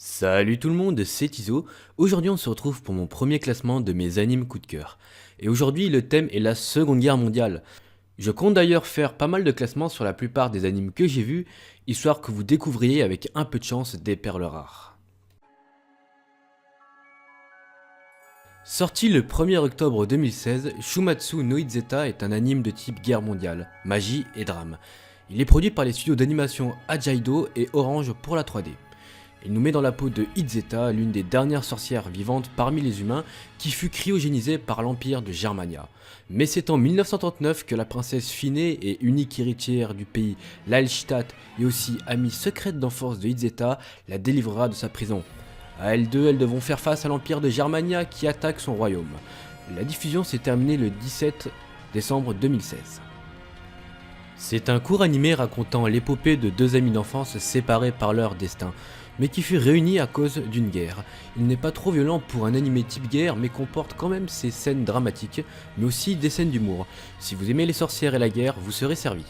Salut tout le monde, c'est Iso. Aujourd'hui on se retrouve pour mon premier classement de mes animes coup de cœur. Et aujourd'hui le thème est la Seconde Guerre mondiale. Je compte d'ailleurs faire pas mal de classements sur la plupart des animes que j'ai vus, histoire que vous découvriez avec un peu de chance des perles rares. Sorti le 1er octobre 2016, Shumatsu no Izeta est un anime de type guerre mondiale, magie et drame. Il est produit par les studios d'animation Ajaido et Orange pour la 3D. Il nous met dans la peau de Izeta, l'une des dernières sorcières vivantes parmi les humains qui fut cryogénisée par l'Empire de Germania. Mais c'est en 1939 que la princesse Finée et unique héritière du pays, l'Alstadt et aussi amie secrète d'enfance de Izeta, la délivrera de sa prison. À elles deux, elles devront faire face à l'Empire de Germania qui attaque son royaume. La diffusion s'est terminée le 17 décembre 2016. C'est un court animé racontant l'épopée de deux amis d'enfance séparés par leur destin, mais qui furent réunis à cause d'une guerre. Il n'est pas trop violent pour un animé type guerre, mais comporte quand même ses scènes dramatiques, mais aussi des scènes d'humour. Si vous aimez les sorcières et la guerre, vous serez servi.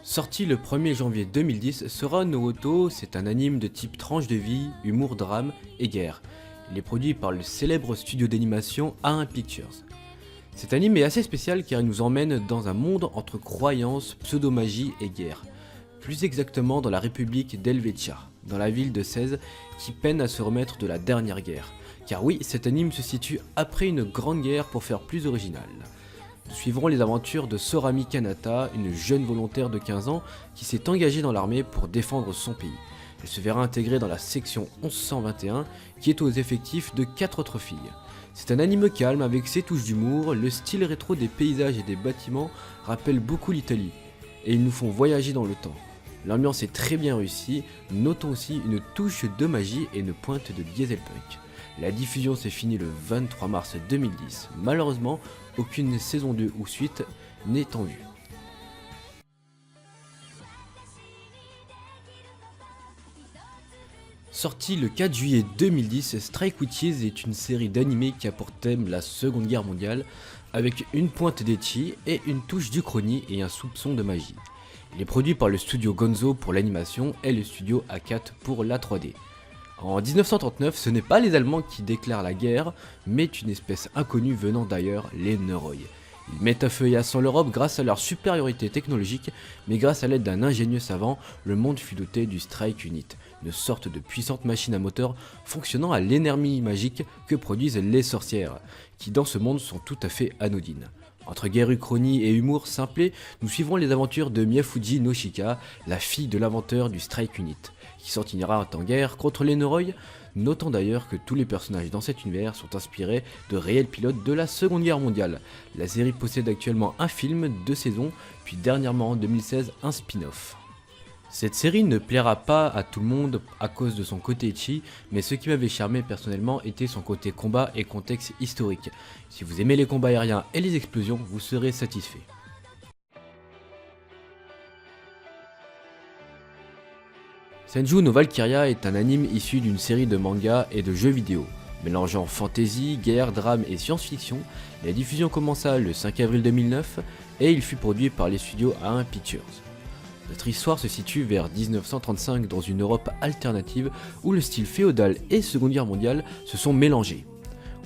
Sorti le 1er janvier 2010, Sora no Oto, c'est un anime de type tranche de vie, humour, drame et guerre. Il est produit par le célèbre studio d'animation A1 Pictures. Cet anime est assez spécial car il nous emmène dans un monde entre croyances, pseudo-magie et guerre. Plus exactement dans la République d'Helvetia, dans la ville de 16, qui peine à se remettre de la dernière guerre. Car oui, cet anime se situe après une grande guerre pour faire plus original. Nous suivrons les aventures de Sorami Kanata, une jeune volontaire de 15 ans qui s'est engagée dans l'armée pour défendre son pays. Elle se verra intégrée dans la section 1121 qui est aux effectifs de 4 autres filles. C'est un anime calme avec ses touches d'humour, le style rétro des paysages et des bâtiments rappelle beaucoup l'Italie, et ils nous font voyager dans le temps. L'ambiance est très bien réussie, notons aussi une touche de magie et une pointe de dieselpunk. La diffusion s'est finie le 23 mars 2010, malheureusement aucune saison 2 ou suite n'est en vue. Sorti le 4 juillet 2010, Strike Witches est une série d'animés qui a pour thème la Seconde Guerre mondiale, avec une pointe d'ecchi et une touche d'uchronie et un soupçon de magie. Il est produit par le studio Gonzo pour l'animation et le studio A4 pour la 3D. En 1939, ce n'est pas les Allemands qui déclarent la guerre, mais une espèce inconnue venant d'ailleurs, les Neuroi. Ils mettent à feu et à sang l'Europe grâce à leur supériorité technologique, mais grâce à l'aide d'un ingénieux savant, le monde fut doté du Strike Unit, une sorte de puissante machine à moteur fonctionnant à l'énergie magique que produisent les sorcières, qui dans ce monde sont tout à fait anodines. Entre guerre uchronie et humour simplé, nous suivrons les aventures de Miyafuji Noshika, la fille de l'inventeur du Strike Unit, qui sortira en guerre contre les Neuroi. Notons d'ailleurs que tous les personnages dans cet univers sont inspirés de réels pilotes de la Seconde Guerre mondiale. La série possède actuellement un film, 2 saisons, puis dernièrement en 2016 un spin-off. Cette série ne plaira pas à tout le monde à cause de son côté ecchi, mais ce qui m'avait charmé personnellement était son côté combat et contexte historique. Si vous aimez les combats aériens et les explosions, vous serez satisfait. Senju no Valkyria est un anime issu d'une série de mangas et de jeux vidéo. Mélangeant fantasy, guerre, drame et science-fiction, la diffusion commença le 5 avril 2009 et il fut produit par les studios A1 Pictures. Notre histoire se situe vers 1935 dans une Europe alternative où le style féodal et Seconde Guerre mondiale se sont mélangés.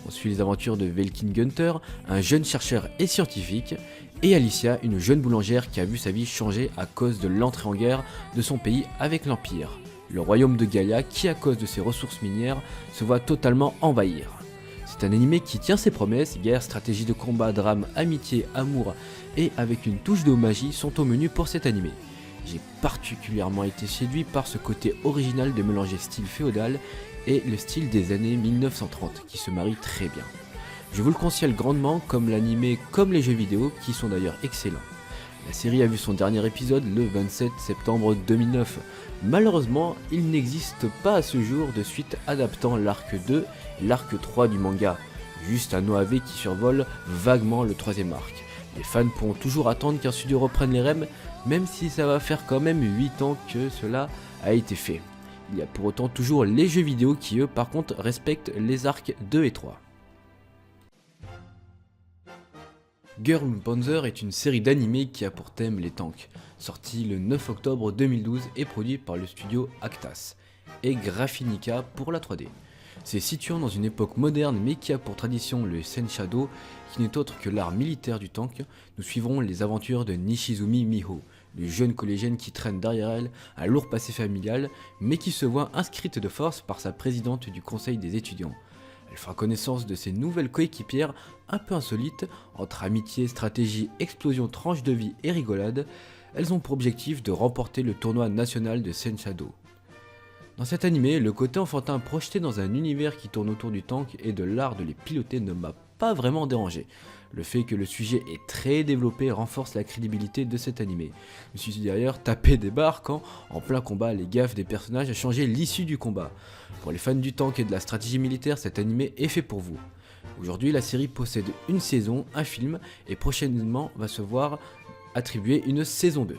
On suit les aventures de Velkin Gunther, un jeune chercheur et scientifique, et Alicia, une jeune boulangère qui a vu sa vie changer à cause de l'entrée en guerre de son pays avec l'Empire, le royaume de Gaïa qui à cause de ses ressources minières se voit totalement envahir. C'est un animé qui tient ses promesses, guerre, stratégie de combat, drame, amitié, amour et avec une touche de magie sont au menu pour cet animé. J'ai particulièrement été séduit par ce côté original de mélanger style féodal et le style des années 1930 qui se marie très bien. Je vous le conseille grandement comme l'animé comme les jeux vidéo qui sont d'ailleurs excellents. La série a vu son dernier épisode le 27 septembre 2009. Malheureusement, il n'existe pas à ce jour de suite adaptant l'arc 2 et l'arc 3 du manga, juste un OAV qui survole vaguement le troisième arc. Les fans pourront toujours attendre qu'un studio reprenne les rênes, même si ça va faire quand même 8 ans que cela a été fait. Il y a pour autant toujours les jeux vidéo qui eux par contre respectent les arcs 2 et 3. Girl Panzer est une série d'animés qui a pour thème les tanks, sorti le 9 octobre 2012 et produit par le studio Actas et Graphinica pour la 3D. C'est situant dans une époque moderne mais qui a pour tradition le Senshado, qui n'est autre que l'art militaire du tank. Nous suivrons les aventures de Nishizumi Miho, une jeune collégienne qui traîne derrière elle un lourd passé familial, mais qui se voit inscrite de force par sa présidente du conseil des étudiants. Elle fera connaissance de ses nouvelles coéquipières un peu insolites, entre amitié, stratégie, explosion, tranche de vie et rigolade. Elles ont pour objectif de remporter le tournoi national de Senshado. Dans cet animé, le côté enfantin projeté dans un univers qui tourne autour du tank et de l'art de les piloter ne m'a pas vraiment dérangé. Le fait que le sujet est très développé renforce la crédibilité de cet animé. Je me suis d'ailleurs tapé des barres quand, en plein combat, les gaffes des personnages a changé l'issue du combat. Pour les fans du tank et de la stratégie militaire, cet animé est fait pour vous. Aujourd'hui, la série possède une saison, un film, et prochainement va se voir attribuer une saison 2.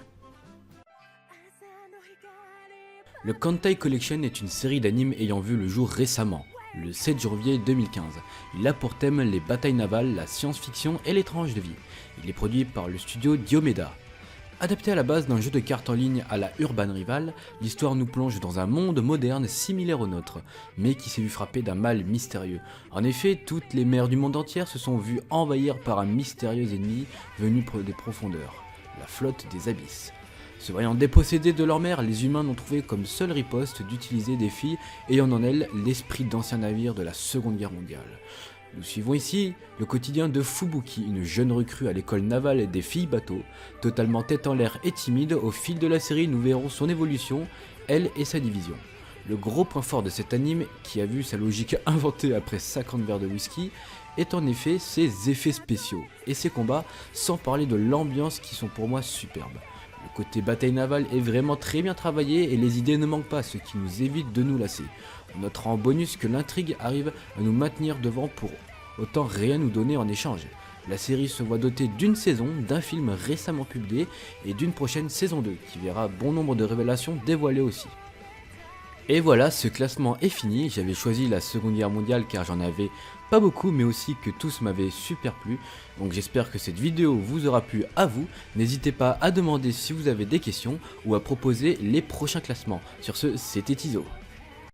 Le Kantai Collection est une série d'animes ayant vu le jour récemment, le 7 janvier 2015. Il a pour thème les batailles navales, la science-fiction et les tranches de vie. Il est produit par le studio Diomeda. Adapté à la base d'un jeu de cartes en ligne à la Urban Rival, l'histoire nous plonge dans un monde moderne similaire au nôtre, mais qui s'est vu frapper d'un mal mystérieux. En effet, toutes les mers du monde entier se sont vues envahir par un mystérieux ennemi venu des profondeurs, la flotte des abysses. Se voyant dépossédés de leur mère, les humains n'ont trouvé comme seule riposte d'utiliser des filles ayant en elles l'esprit d'anciens navires de la Seconde Guerre mondiale. Nous suivons ici le quotidien de Fubuki, une jeune recrue à l'école navale des filles bateaux. Totalement tête en l'air et timide, au fil de la série nous verrons son évolution, elle et sa division. Le gros point fort de cet anime, qui a vu sa logique inventée après 50 verres de whisky, est en effet ses effets spéciaux et ses combats, sans parler de l'ambiance qui sont pour moi superbes. Le côté bataille navale est vraiment très bien travaillé et les idées ne manquent pas, ce qui nous évite de nous lasser. On notera en bonus que l'intrigue arrive à nous maintenir devant pour autant rien nous donner en échange. La série se voit dotée d'une saison, d'un film récemment publié et d'une prochaine saison 2 qui verra bon nombre de révélations dévoilées aussi. Et voilà, ce classement est fini. J'avais choisi la Seconde Guerre mondiale car j'en avais pas beaucoup, mais aussi que tous m'avaient super plu. Donc j'espère que cette vidéo vous aura plu à vous. N'hésitez pas à demander si vous avez des questions ou à proposer les prochains classements. Sur ce, c'était Tizo.